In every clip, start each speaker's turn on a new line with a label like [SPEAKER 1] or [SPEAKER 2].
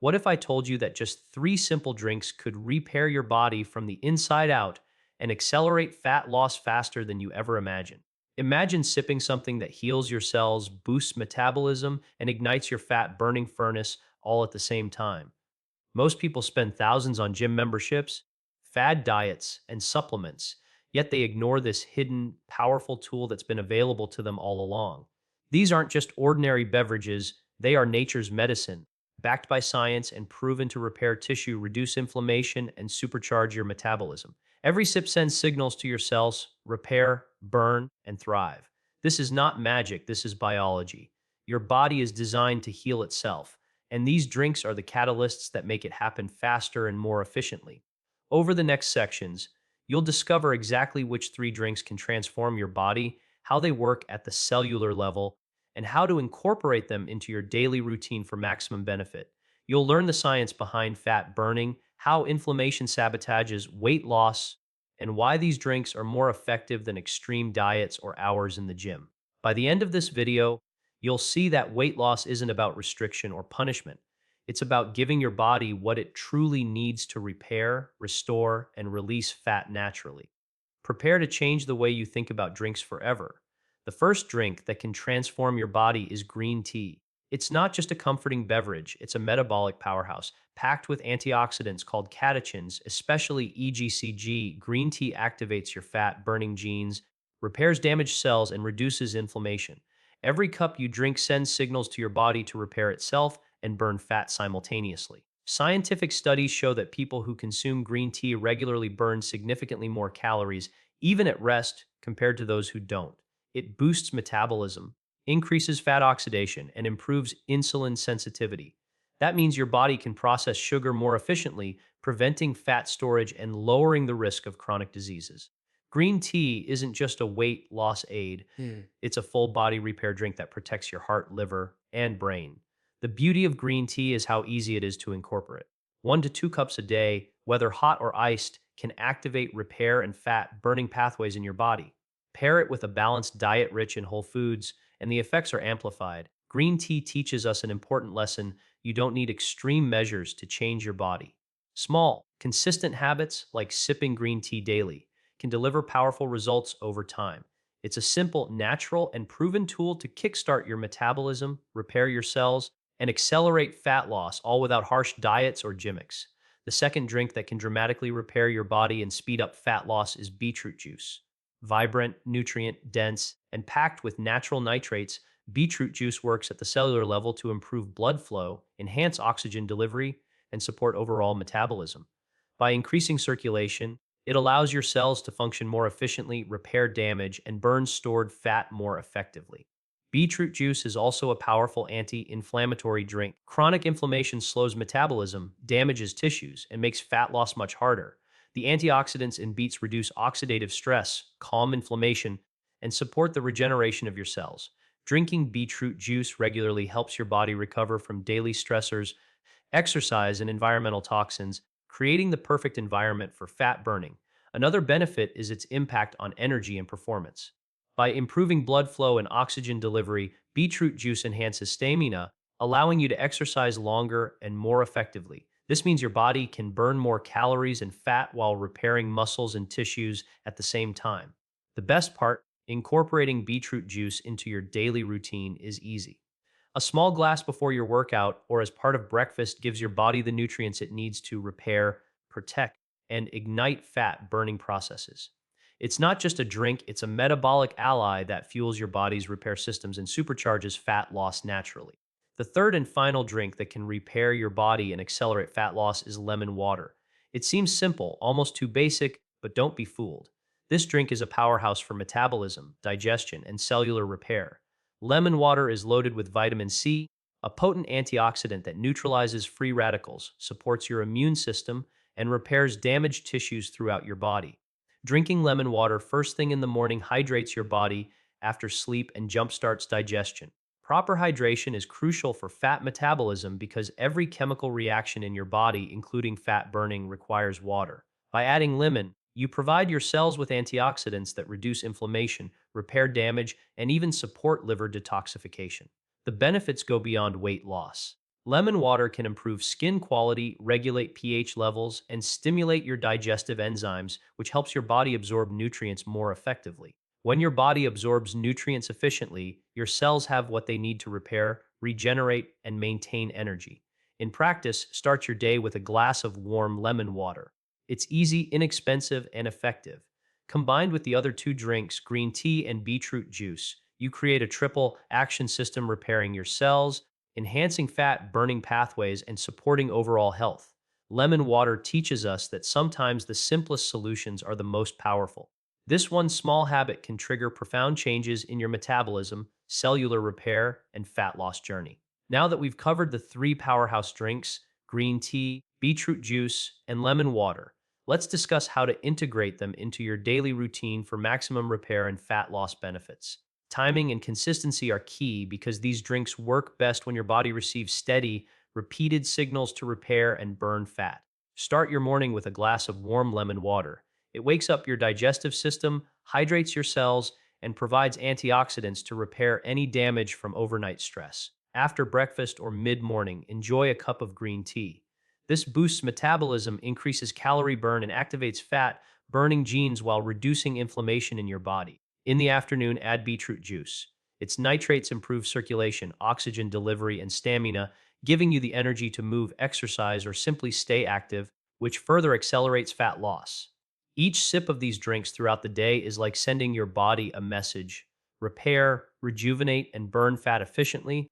[SPEAKER 1] What if I told you that just three simple drinks could repair your body from the inside out and accelerate fat loss faster than you ever imagined? Imagine sipping something that heals your cells, boosts metabolism, and ignites your fat burning furnace all at the same time. Most people spend thousands on gym memberships, fad diets, and supplements, yet they ignore this hidden, powerful tool that's been available to them all along. These aren't just ordinary beverages, they are nature's medicine, backed by science and proven to repair tissue, reduce inflammation, and supercharge your metabolism. Every sip sends signals to your cells: repair, burn, and thrive. This is not magic, this is biology. Your body is designed to heal itself, and these drinks are the catalysts that make it happen faster and more efficiently. Over the next sections, you'll discover exactly which three drinks can transform your body, how they work at the cellular level, and how to incorporate them into your daily routine for maximum benefit. You'll learn the science behind fat burning, how inflammation sabotages weight loss, and why these drinks are more effective than extreme diets or hours in the gym. By the end of this video, you'll see that weight loss isn't about restriction or punishment. It's about giving your body what it truly needs to repair, restore, and release fat naturally. Prepare to change the way you think about drinks forever. The first drink that can transform your body is green tea. It's not just a comforting beverage, it's a metabolic powerhouse packed with antioxidants called catechins, especially EGCG. Green tea activates your fat burning genes, repairs damaged cells, and reduces inflammation. Every cup you drink sends signals to your body to repair itself and burn fat simultaneously. Scientific studies show that people who consume green tea regularly burn significantly more calories, even at rest, compared to those who don't. It boosts metabolism, increases fat oxidation, and improves insulin sensitivity. That means your body can process sugar more efficiently, preventing fat storage and lowering the risk of chronic diseases. Green tea isn't just a weight loss aid, it's a full body repair drink that protects your heart, liver, and brain. The beauty of green tea is how easy it is to incorporate. 1 to 2 cups a day, whether hot or iced, can activate repair and fat burning pathways in your body. Pair it with a balanced diet rich in whole foods, and the effects are amplified. Green tea teaches us an important lesson: you don't need extreme measures to change your body. Small, consistent habits like sipping green tea daily can deliver powerful results over time. It's a simple, natural, and proven tool to kickstart your metabolism, repair your cells, and accelerate fat loss, all without harsh diets or gimmicks. The second drink that can dramatically repair your body and speed up fat loss is beetroot juice. Vibrant, nutrient dense, and packed with natural nitrates, beetroot juice works at the cellular level to improve blood flow, enhance oxygen delivery, and support overall metabolism. By increasing circulation, it allows your cells to function more efficiently, repair damage, and burn stored fat more effectively. Beetroot juice is also a powerful anti-inflammatory drink. Chronic inflammation slows metabolism, damages tissues, and makes fat loss much harder. The antioxidants in beets reduce oxidative stress, calm inflammation, and support the regeneration of your cells. Drinking beetroot juice regularly helps your body recover from daily stressors, exercise, and environmental toxins, creating the perfect environment for fat burning. Another benefit is its impact on energy and performance. By improving blood flow and oxygen delivery, beetroot juice enhances stamina, allowing you to exercise longer and more effectively. This means your body can burn more calories and fat while repairing muscles and tissues at the same time. The best part: incorporating beetroot juice into your daily routine is easy. A small glass before your workout or as part of breakfast gives your body the nutrients it needs to repair, protect, and ignite fat burning processes. It's not just a drink, it's a metabolic ally that fuels your body's repair systems and supercharges fat loss naturally. The third and final drink that can repair your body and accelerate fat loss is lemon water. It seems simple, almost too basic, but don't be fooled. This drink is a powerhouse for metabolism, digestion, and cellular repair. Lemon water is loaded with vitamin C, a potent antioxidant that neutralizes free radicals, supports your immune system, and repairs damaged tissues throughout your body. Drinking lemon water first thing in the morning hydrates your body after sleep and jumpstarts digestion. Proper hydration is crucial for fat metabolism because every chemical reaction in your body, including fat burning, requires water. By adding lemon, you provide your cells with antioxidants that reduce inflammation, repair damage, and even support liver detoxification. The benefits go beyond weight loss. Lemon water can improve skin quality, regulate pH levels, and stimulate your digestive enzymes, which helps your body absorb nutrients more effectively. When your body absorbs nutrients efficiently, your cells have what they need to repair, regenerate, and maintain energy. In practice, start your day with a glass of warm lemon water. It's easy, inexpensive, and effective. Combined with the other two drinks, green tea and beetroot juice, you create a triple action system repairing your cells, enhancing fat burning pathways, and supporting overall health. Lemon water teaches us that sometimes the simplest solutions are the most powerful. This one small habit can trigger profound changes in your metabolism, cellular repair, and fat loss journey. Now that we've covered the three powerhouse drinks, green tea, beetroot juice, and lemon water, let's discuss how to integrate them into your daily routine for maximum repair and fat loss benefits. Timing and consistency are key because these drinks work best when your body receives steady, repeated signals to repair and burn fat. Start your morning with a glass of warm lemon water. It wakes up your digestive system, hydrates your cells, and provides antioxidants to repair any damage from overnight stress. After breakfast or mid morning, enjoy a cup of green tea. This boosts metabolism, increases calorie burn, and activates fat burning genes while reducing inflammation in your body. In the afternoon, add beetroot juice. Its nitrates improve circulation, oxygen delivery, and stamina, giving you the energy to move, exercise, or simply stay active, which further accelerates fat loss. Each sip of these drinks throughout the day is like sending your body a message: repair, rejuvenate, and burn fat efficiently.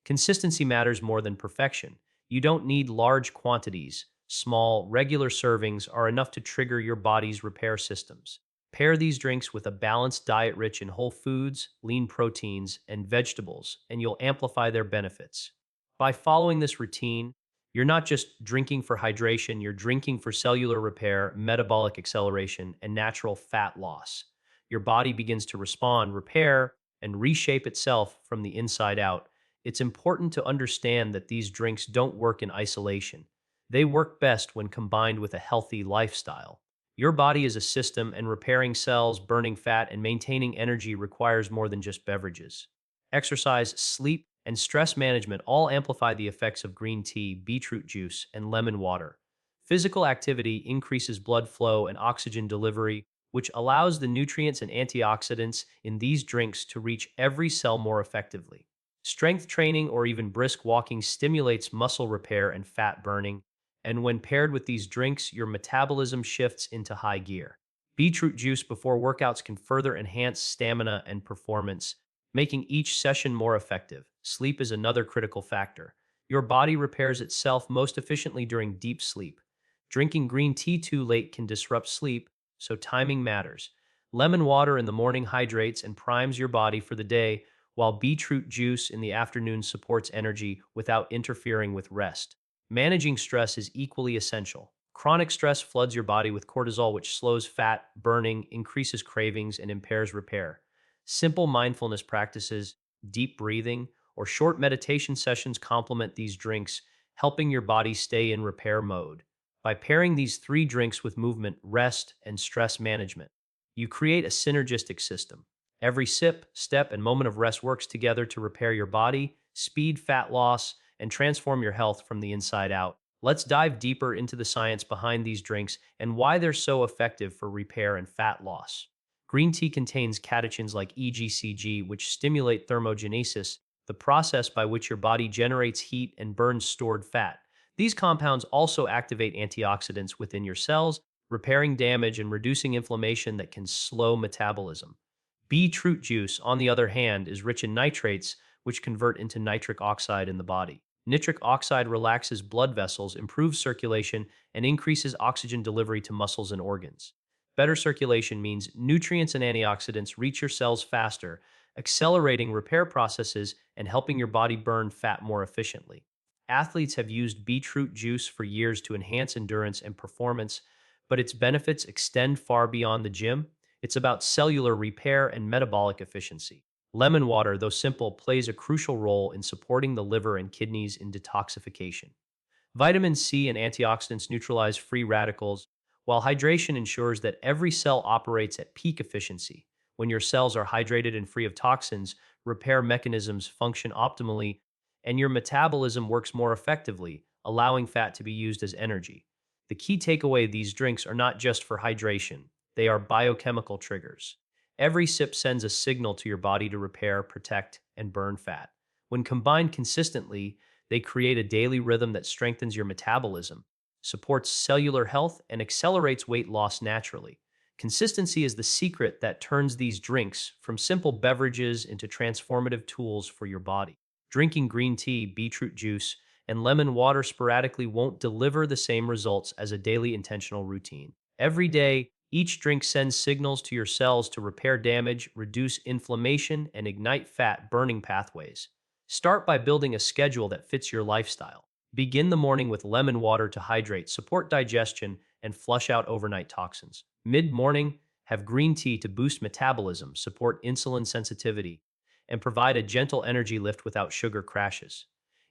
[SPEAKER 1] Consistency matters more than perfection. You don't need large quantities. Small, regular servings are enough to trigger your body's repair systems. Pair these drinks with a balanced diet rich in whole foods, lean proteins, and vegetables, and you'll amplify their benefits. By following this routine, you're not just drinking for hydration, you're drinking for cellular repair, metabolic acceleration, and natural fat loss. Your body begins to respond, repair, and reshape itself from the inside out. It's important to understand that these drinks don't work in isolation. They work best when combined with a healthy lifestyle. Your body is a system, and repairing cells, burning fat, and maintaining energy requires more than just beverages. Exercise, sleep, and stress management all amplify the effects of green tea, beetroot juice, and lemon water. Physical activity increases blood flow and oxygen delivery, which allows the nutrients and antioxidants in these drinks to reach every cell more effectively. Strength training or even brisk walking stimulates muscle repair and fat burning, and when paired with these drinks, your metabolism shifts into high gear. Beetroot juice before workouts can further enhance stamina and performance, making each session more effective. Sleep is another critical factor. Your body repairs itself most efficiently during deep sleep. Drinking green tea too late can disrupt sleep, so timing matters. Lemon water in the morning hydrates and primes your body for the day, while beetroot juice in the afternoon supports energy without interfering with rest. Managing stress is equally essential. Chronic stress floods your body with cortisol, which slows fat burning, increases cravings, and impairs repair. Simple mindfulness practices, deep breathing, or short meditation sessions complement these drinks, helping your body stay in repair mode. By pairing these three drinks with movement, rest, and stress management, you create a synergistic system. Every sip, step, and moment of rest works together to repair your body, speed fat loss, and transform your health from the inside out. Let's dive deeper into the science behind these drinks and why they're so effective for repair and fat loss. Green tea contains catechins like EGCG, which stimulate thermogenesis, the process by which your body generates heat and burns stored fat. These compounds also activate antioxidants within your cells, repairing damage and reducing inflammation that can slow metabolism. Beetroot juice, on the other hand, is rich in nitrates, which convert into nitric oxide in the body. Nitric oxide relaxes blood vessels, improves circulation, and increases oxygen delivery to muscles and organs. Better circulation means nutrients and antioxidants reach your cells faster, accelerating repair processes and helping your body burn fat more efficiently. Athletes have used beetroot juice for years to enhance endurance and performance, but its benefits extend far beyond the gym. It's about cellular repair and metabolic efficiency. Lemon water, though simple, plays a crucial role in supporting the liver and kidneys in detoxification. Vitamin C and antioxidants neutralize free radicals, while hydration ensures that every cell operates at peak efficiency. When your cells are hydrated and free of toxins, repair mechanisms function optimally, and your metabolism works more effectively, allowing fat to be used as energy. The key takeaway: these drinks are not just for hydration, they are biochemical triggers. Every sip sends a signal to your body to repair, protect, and burn fat. When combined consistently, they create a daily rhythm that strengthens your metabolism, supports cellular health, and accelerates weight loss naturally. Consistency is the secret that turns these drinks from simple beverages into transformative tools for your body. Drinking green tea, beetroot juice, and lemon water sporadically won't deliver the same results as a daily intentional routine. Every day, each drink sends signals to your cells to repair damage, reduce inflammation, and ignite fat burning pathways. Start by building a schedule that fits your lifestyle. Begin the morning with lemon water to hydrate, support digestion, and flush out overnight toxins. Mid morning, have green tea to boost metabolism, support insulin sensitivity, and provide a gentle energy lift without sugar crashes.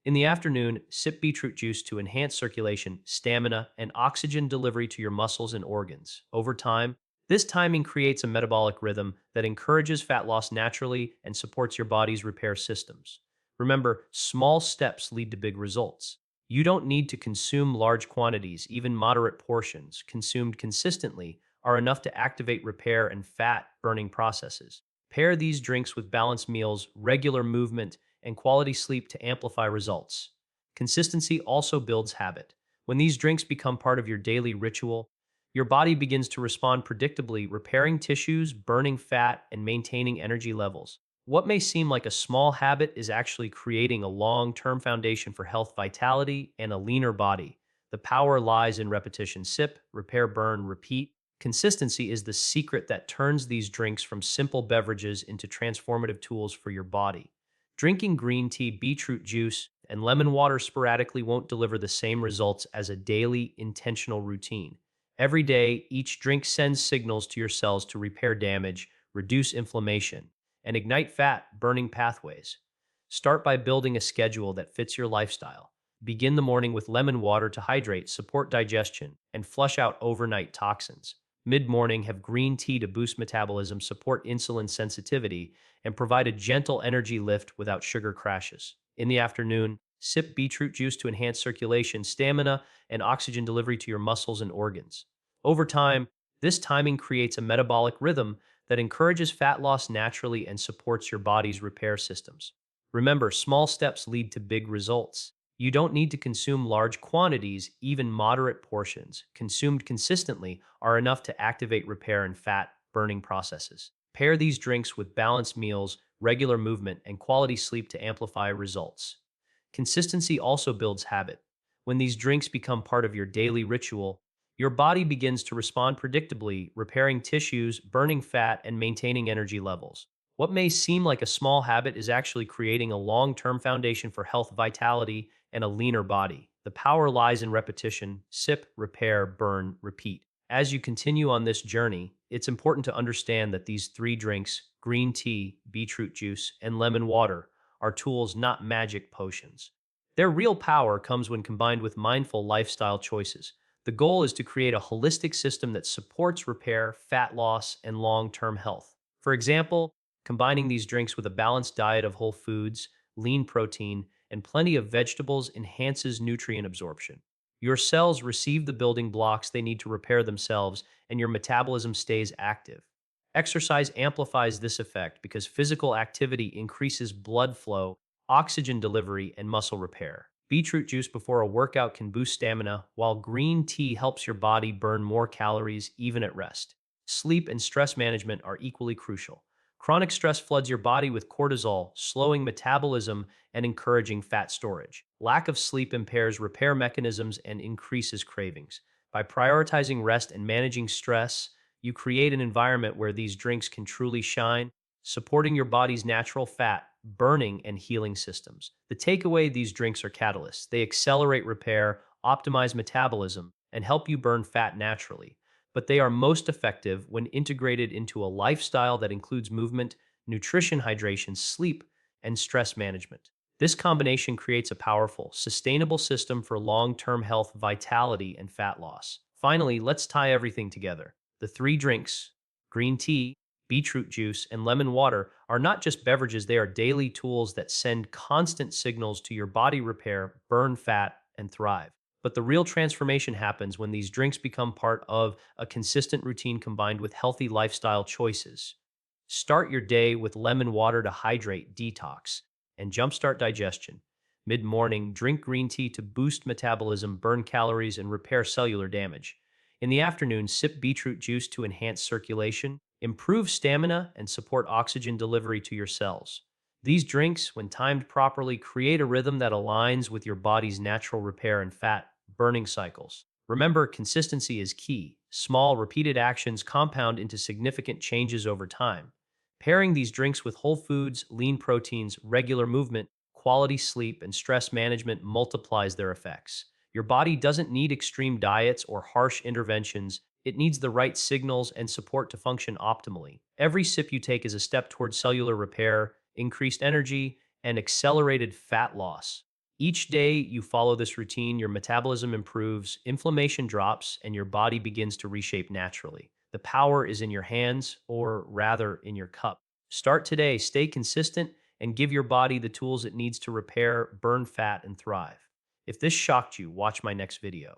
[SPEAKER 1] In the afternoon, sip beetroot juice to enhance circulation, stamina, and oxygen delivery to your muscles and organs. Over time, this timing creates a metabolic rhythm that encourages fat loss naturally and supports your body's repair systems. Remember, small steps lead to big results. You don't need to consume large quantities; even moderate portions, consumed consistently, are enough to activate repair and fat burning processes. Pair these drinks with balanced meals, regular movement, and quality sleep to amplify results. Consistency also builds habit. When these drinks become part of your daily ritual, your body begins to respond predictably, repairing tissues, burning fat, and maintaining energy levels. What may seem like a small habit is actually creating a long term foundation for health, vitality, and a leaner body. The power lies in repetition: sip, repair, burn, repeat. Consistency is the secret that turns these drinks from simple beverages into transformative tools for your body. Drinking green tea, beetroot juice, and lemon water sporadically won't deliver the same results as a daily, intentional routine. Every day, each drink sends signals to your cells to repair damage, reduce inflammation, and ignite fat burning pathways. Start by building a schedule that fits your lifestyle. Begin the morning with lemon water to hydrate, support digestion, and flush out overnight toxins. Mid morning, have green tea to boost metabolism, support insulin sensitivity, and provide a gentle energy lift without sugar crashes. In the afternoon, sip beetroot juice to enhance circulation, stamina, and oxygen delivery to your muscles and organs. Over time, this timing creates a metabolic rhythm that encourages fat loss naturally and supports your body's repair systems. Remember, small steps lead to big results. You don't need to consume large quantities; even moderate portions, consumed consistently, are enough to activate repair and fat burning processes. Pair these drinks with balanced meals, regular movement, and quality sleep to amplify results. Consistency also builds habit. When these drinks become part of your daily ritual, your body begins to respond predictably, repairing tissues, burning fat, and maintaining energy levels. What may seem like a small habit is actually creating a long term foundation for health, vitality, and a leaner body. The power lies in repetition: sip, repair, burn, repeat. As you continue on this journey, it's important to understand that these three drinks, green tea, beetroot juice, and lemon water, are tools, not magic potions. Their real power comes when combined with mindful lifestyle choices. The goal is to create a holistic system that supports repair, fat loss, and long term health. For example, combining these drinks with a balanced diet of whole foods, lean protein, and plenty of vegetables enhances nutrient absorption. Your cells receive the building blocks they need to repair themselves, and your metabolism stays active. Exercise amplifies this effect because physical activity increases blood flow, oxygen delivery, and muscle repair. Beetroot juice before a workout can boost stamina, while green tea helps your body burn more calories even at rest. Sleep and stress management are equally crucial. Chronic stress floods your body with cortisol, slowing metabolism and encouraging fat storage. Lack of sleep impairs repair mechanisms and increases cravings. By prioritizing rest and managing stress, you create an environment where these drinks can truly shine, supporting your body's natural fat burning and healing systems. The takeaway: these drinks are catalysts. They accelerate repair, optimize metabolism, and help you burn fat naturally. But they are most effective when integrated into a lifestyle that includes movement, nutrition, hydration, sleep, and stress management. This combination creates a powerful, sustainable system for long term health, vitality, and fat loss. Finally, let's tie everything together. The three drinks: green tea, beetroot juice, and lemon water are not just beverages, they are daily tools that send constant signals to your body repair, burn fat, and thrive. But the real transformation happens when these drinks become part of a consistent routine combined with healthy lifestyle choices. Start your day with lemon water to hydrate, detox, and jumpstart digestion. Mid morning, drink green tea to boost metabolism, burn calories, and repair cellular damage. In the afternoon, sip beetroot juice to enhance circulation, improve stamina, and support oxygen delivery to your cells. These drinks, when timed properly, create a rhythm that aligns with your body's natural repair and fat burning cycles. Remember, consistency is key. Small, repeated actions compound into significant changes over time. Pairing these drinks with whole foods, lean proteins, regular movement, quality sleep, and stress management multiplies their effects. Your body doesn't need extreme diets or harsh interventions. It needs the right signals and support to function optimally. Every sip you take is a step towards cellular repair, increased energy, and accelerated fat loss. Each day you follow this routine, your metabolism improves, inflammation drops, and your body begins to reshape naturally. The power is in your hands, or rather, in your cup. Start today, stay consistent, and give your body the tools it needs to repair, burn fat, and thrive. If this shocked you, watch my next video.